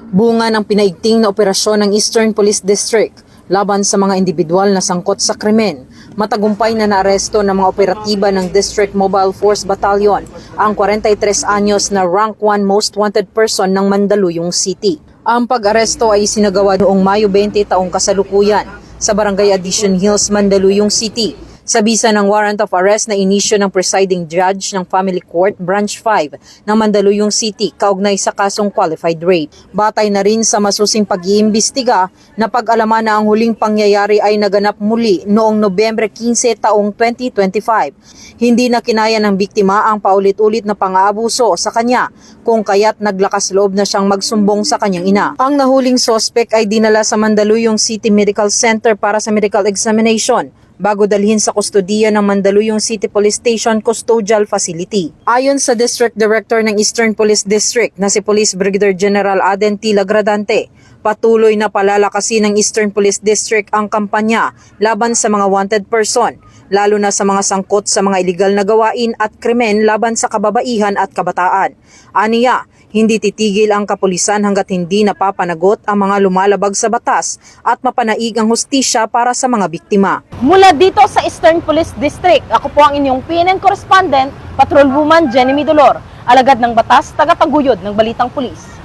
Bunga ng pinaigting na operasyon ng Eastern Police District laban sa mga individual na sangkot sa krimen, matagumpay na naaresto ng mga operatiba ng District Mobile Force Battalion ang 43 anyos na Rank 1 Most Wanted Person ng Mandaluyong City. Ang pag-aresto ay sinagawa noong Mayo 20 taong kasalukuyan sa Barangay Addition Hills, Mandaluyong City, sa bisa ng warrant of arrest na inisyo ng presiding judge ng Family Court Branch 5 ng Mandaluyong City kaugnay sa kasong qualified rape. Batay na rin sa masusing pag-iimbestiga na pag-alaman na ang huling pangyayari ay naganap muli noong Nobyembre 15 taong 2025. Hindi na kinaya ng biktima ang paulit-ulit na pang-aabuso sa kanya, kung kaya't naglakas loob na siyang magsumbong sa kanyang ina. Ang nahuling suspect ay dinala sa Mandaluyong City Medical Center para sa medical examination bago dalhin sa kustodiya ng Mandaluyong City Police Station Custodial Facility. Ayon sa District Director ng Eastern Police District na si Police Brigadier General Aden T. Lagradante, patuloy na palalakasin ng Eastern Police District ang kampanya laban sa mga wanted person, lalo na sa mga sangkot sa mga iligal na gawain at krimen laban sa kababaihan at kabataan. Aniya, hindi titigil ang kapulisan hanggat hindi napapanagot ang mga lumalabag sa batas at mapanaig ang hustisya para sa mga biktima. Mula dito sa Eastern Police District, ako po ang inyong PNN correspondent, Patrolwoman Jenny Midolor, alagad ng batas, taga-taguyod ng Balitang Pulis.